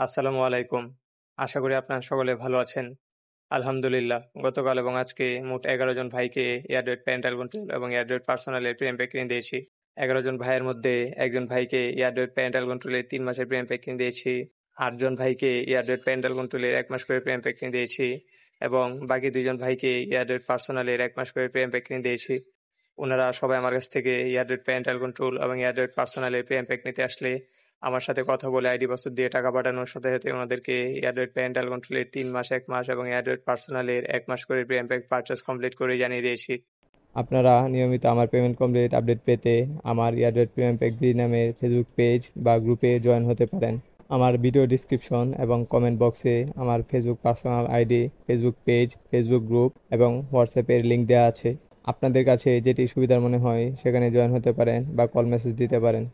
আসসালামু আলাইকুম। আশা করি আপনারা সকলে ভালো আছেন। আলহামদুলিল্লাহ, গতকাল এবং আজকে মোট ১১ জন ভাইকে এয়ারড্রয়েড প্যারেন্টাল কন্ট্রোল এবং এয়ারড্রয়েড পার্সোনালের প্রিমিয়াম প্যাক কিনে দিয়েছি। ১১ জন ভাইয়ের মধ্যে একজন ভাইকে এয়ারড্রয়েড প্যারেন্টাল কন্ট্রোলের ৩ মাসের প্রিমিয়াম প্যাক কিনে দিয়েছি। ৮ জন ভাইকে এয়ারড্রয়েড প্যারেন্টাল কন্ট্রোলের ১ মাস করে প্রিমিয়াম প্যাক কিনে দিয়েছি এবং বাকি ২ জন ভাইকে এয়ারড্রয়েড পার্সোনালের ১ মাস করে প্রিমিয়াম প্যাক কিনে দিয়েছি। উনারা সবাই আমার কাছ থেকে এয়ারড্রয়েড প্যারেন্টাল কন্ট্রোল এবং এয়ারড্রয়েড পার্সোনালের প্রিমিয়াম প্যাক নিতে আসলে আমার সাথে কথা বলে আইডি পাসওয়ার্ড দিয়ে টাকা পাঠানোর সাথে সাথে ওনাদেরকে এয়ারড্রয়েড প্যারেন্টাল কন্ট্রোলের ৩ মাস, ১ মাস এবং এয়ারড্রয়েড পার্সোনালের ১ মাস করে প্রিমিয়াম প্যাক পারচেজ কমপ্লিট করে জানিয়ে দিয়েছি। আপনারা নিয়মিত আমার পেমেন্ট কমপ্লিট আপডেট পেতে আমার এয়ারড্রয়েড প্রিমিয়াম প্যাক বি নামের ফেসবুক পেজ বা গ্রুপে জয়েন হতে পারেন। আমার ভিডিও ডিসক্রিপশন এবং কমেন্ট বক্সে আমার Facebook personal ID, Facebook page, Facebook group এবং হোয়াটসঅ্যাপের লিঙ্ক দেওয়া আছে। আপনাদের কাছে যেটি সুবিধার মনে হয় সেখানে জয়েন হতে পারেন বা কল মেসেজ দিতে পারেন।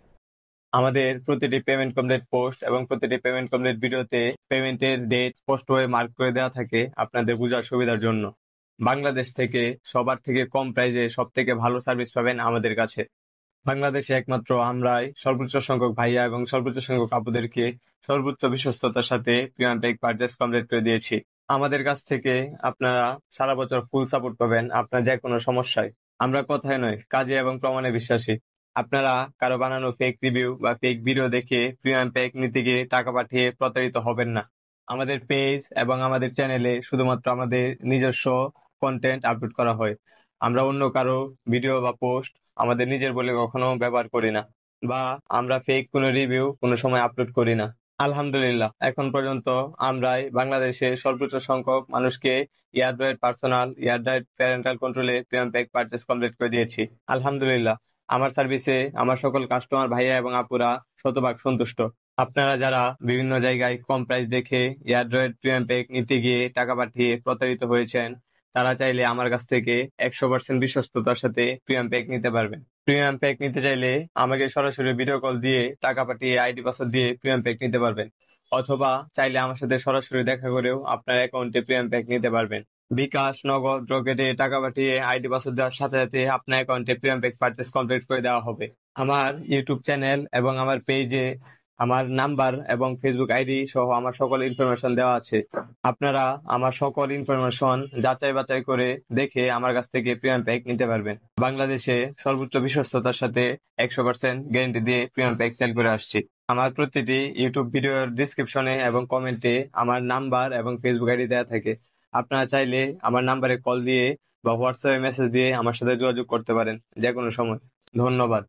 আমাদের প্রতিটি পেমেন্ট কমপ্লিট পোস্ট এবং প্রতিটি পেমেন্ট কমপ্লিট ভিডিওতে পেমেন্টের ডেট স্পষ্ট হয়ে মার্ক করে দেওয়া থাকে আপনাদের বোঝার সুবিধার জন্য। বাংলাদেশ থেকে সবার থেকে কম প্রাইসে সব থেকে ভালো সার্ভিস পাবেন আমাদের কাছে। বাংলাদেশে একমাত্র আমরাই সর্বোচ্চ সংখ্যক ভাইয়া এবং সর্বোচ্চ সংখ্যক আপুদেরকে সর্বোচ্চ বিশ্বস্ততার সাথে প্রিমিয়াম প্যাক পারচেজ কমপ্লিট করে দিয়েছি। আমাদের কাছ থেকে আপনারা সারা বছর ফুল সাপোর্ট পাবেন আপনার যে কোনো সমস্যায়। আমরা কথায় নয়, কাজে এবং প্রমাণে বিশ্বাসী। আপনারা কারো বানানো ফেক রিভিউ বা ফেক ভিডিও দেখে প্রিমিয়াম প্যাক নিতে গিয়ে টাকা পাঠিয়ে প্রতারিত হবেন না। আমাদের পেজ এবং আমাদের চ্যানেলে শুধুমাত্র আমাদের নিজস্ব কন্টেন্ট আপলোড করা হয়। আমরা অন্য কারো ভিডিও বা পোস্ট আমাদের নিজের বলে কখনো ব্যবহার করি না, বা আমরা ফেক কোনো রিভিউ কোনো সময় আপলোড করি না। আলহামদুলিল্লাহ, এখন পর্যন্ত আমরাই বাংলাদেশে সর্বোচ্চ সংখ্যক মানুষকে এয়ারড্রয়েড পার্সোনাল, এয়ারড্রয়েড প্যারেন্টাল কন্ট্রোলে প্রিমিয়াম প্যাক পারচেজ কমপ্লিট করে দিয়েছি। আলহামদুলিল্লাহ, আমার সার্ভিসে আমার সকল কাস্টমার ভাইয়া এবং আপুরা শতভাগ সন্তুষ্ট। আপনারা যারা বিভিন্ন জায়গায় কম প্রাইস দেখে এয়ারড্রয়েড প্রিমিয়াম প্যাক নিতে গিয়ে টাকা পাঠিয়ে প্রতারিত হয়েছেন, তারা চাইলে আমার কাছ থেকে ১০০% বিশ্বস্ততার সাথে প্রিমিয়াম প্যাক নিতে পারবেন। প্রিমিয়াম প্যাক নিতে চাইলে আমাকে সরাসরি ভিডিও কল দিয়ে টাকা পাঠিয়ে আইডি পাসওয়ার্ড দিয়ে প্রিমিয়াম প্যাক নিতে পারবেন, অথবা চাইলে আমার সাথে সরাসরি দেখা করেও আপনার অ্যাকাউন্টে প্রিমিয়াম প্যাক নিতে পারবেন। বিকাশ, নগদ, রকেটে টাকা পাঠিয়ে আইডি পাসওয়ার্ড দেওয়ার সাথে সাথে আপনার অ্যাকাউন্টে প্রিমিয়াম প্যাক পারচেজ কমপ্লিট করে দেওয়া হবে। আমার ইউটিউব চ্যানেল এবং আমার পেজে আমার নাম্বার এবং ফেসবুক আইডি সহ আমার সকল ইনফরমেশন দেওয়া আছে। আপনারা আমার সকল ইনফরমেশন যাচাই বাছাই করে দেখে আমার কাছ থেকে প্রিমিয়াম প্যাক নিতে পারবেন। বাংলাদেশে সর্বোচ্চ বিশ্বস্ততার সাথে ১০০% গ্যারান্টি দিয়ে প্রিমিয়াম প্যাক সেল করে আসছি। আমার প্রতিটি ইউটিউব ভিডিওর ডিসক্রিপশনে এবং কমেন্টে আমার নাম্বার এবং ফেসবুক আইডি দেওয়া থাকে। আপনারা চাইলে আমার নাম্বারে কল দিয়ে বা হোয়াটসঅ্যাপে মেসেজ দিয়ে আমার সাথে যোগাযোগ করতে পারেন যে কোনো সময়। ধন্যবাদ।